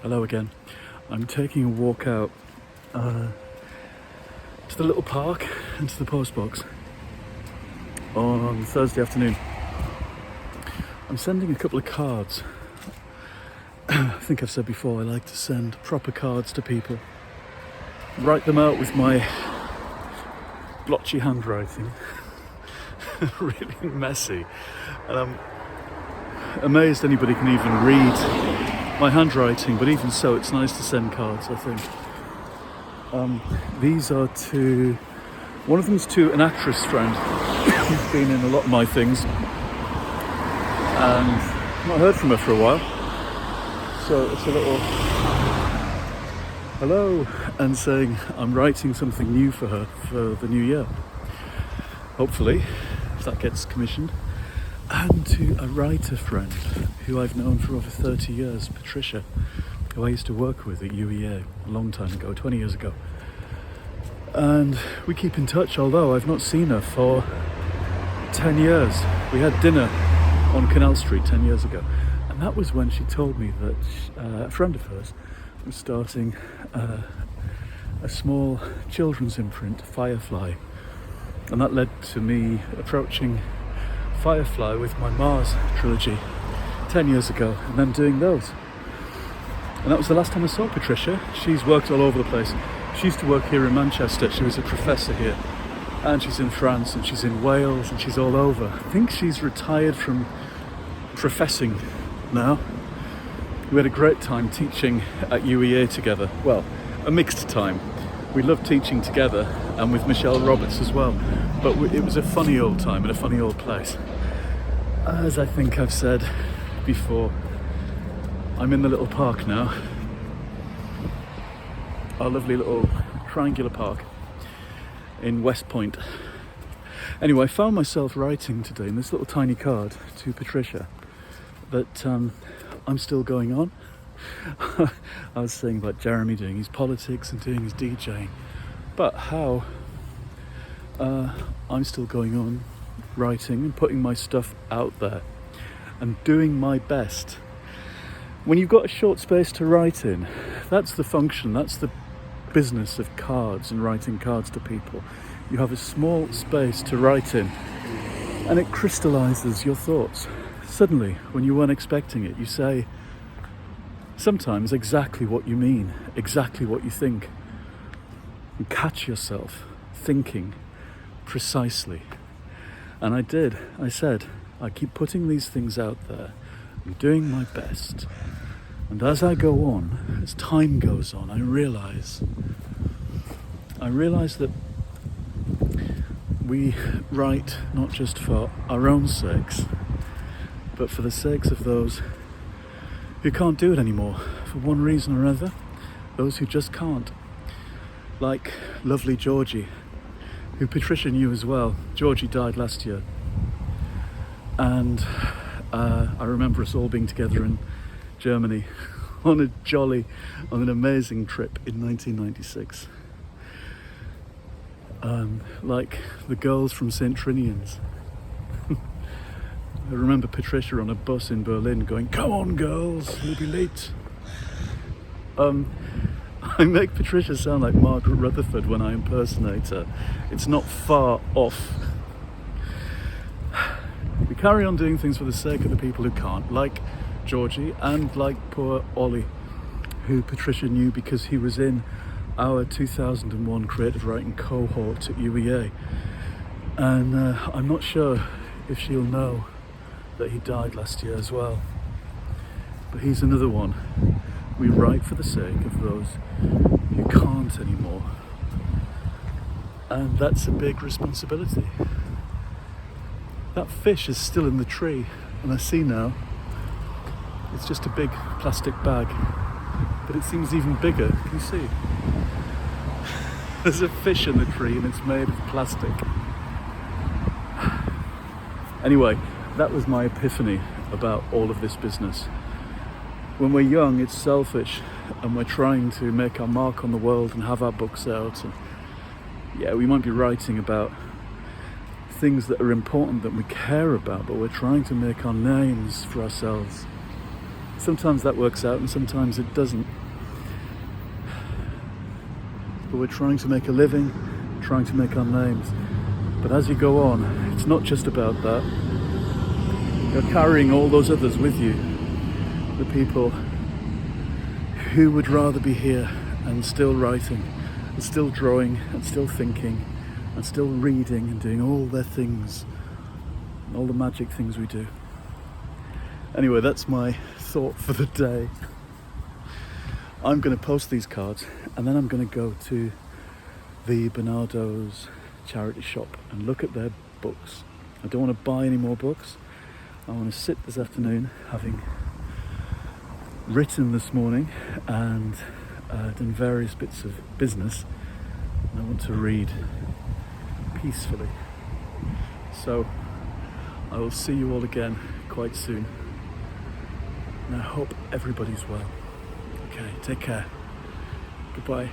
Hello again. I'm taking a walk out to the little park and to the post box on Thursday afternoon. I'm sending a couple of cards. I think I've said before, I like to send proper cards to people. Write them out with my blotchy handwriting. Really messy. And I'm amazed anybody can even read my handwriting, but even so, it's nice to send cards, I think. These are to... One of them's to an actress friend who's been in a lot of my things. And I've not heard from her for a while. So it's a little hello, and saying I'm writing something new for her for the new year. Hopefully, if that gets commissioned. And to a writer friend who I've known for over 30 years, Patricia, who I used to work with at UEA a long time ago, 20 years ago. And we keep in touch, although I've not seen her for 10 years. We had dinner on Canal Street 10 years ago. And that was when she told me that a friend of hers was starting a small children's imprint, Firefly. And that led to me approaching Firefly with my Mars trilogy 10 years ago, and then doing those. And that was the last time I saw Patricia. She's worked all over the place. She used to work here in Manchester. She was a professor here, and she's in France, and she's in Wales, and she's all over. I think she's retired from professing now. We had a great time teaching at UEA together. Well, a mixed time. We loved teaching together, and with Michelle Roberts as well. But it was a funny old time in a funny old place. As I think I've said before, I'm in the little park now. Our lovely little triangular park in West Point. Anyway, I found myself writing today in this little tiny card to Patricia that I'm still going on. I was saying about Jeremy doing his politics and doing his DJing, but how I'm still going on writing and putting my stuff out there and doing my best. When you've got a short space to write in, that's the function, that's the business of cards and writing cards to people. You have a small space to write in, and it crystallizes your thoughts. Suddenly, when you weren't expecting it, you say sometimes exactly what you mean, exactly what you think. You catch yourself thinking precisely. And I did. I said, I keep putting these things out there and doing my best. And as I go on, as time goes on, I realize that we write not just for our own sakes, but for the sakes of those who can't do it anymore for one reason or another, those who just can't. Like lovely Georgie, who Patricia knew as well. Georgie died last year, and I remember us all being together in Germany on an amazing trip in 1996. Like the girls from St. Trinian's. I remember Patricia on a bus in Berlin going, "Come on girls, we'll be late." I make Patricia sound like Margaret Rutherford when I impersonate her. It's not far off. We carry on doing things for the sake of the people who can't, like Georgie and like poor Ollie, who Patricia knew because he was in our 2001 creative writing cohort at UEA. And I'm not sure if she'll know that he died last year as well. But he's another one. We write for the sake of those who can't anymore. And that's a big responsibility. That fish is still in the tree, and I see now it's just a big plastic bag, but it seems even bigger. Can you see? There's a fish in the tree and it's made of plastic. Anyway, that was my epiphany about all of this business. When we're young, it's selfish, and we're trying to make our mark on the world and have our books out. And yeah, we might be writing about things that are important, that we care about, but we're trying to make our names for ourselves. Sometimes that works out and sometimes it doesn't. But we're trying to make a living, trying to make our names. But as you go on, it's not just about that. You're carrying all those others with you. The people who would rather be here and still writing, and still drawing, and still thinking, and still reading and doing all their things, all the magic things we do. Anyway, that's my thought for the day. I'm going to post these cards and then I'm going to go to the Bernardo's charity shop and look at their books. I don't want to buy any more books. I want to sit this afternoon, having written this morning and done various bits of business, and I want to read peacefully. So I will see you all again quite soon, and I hope everybody's well. Okay, take care. Goodbye.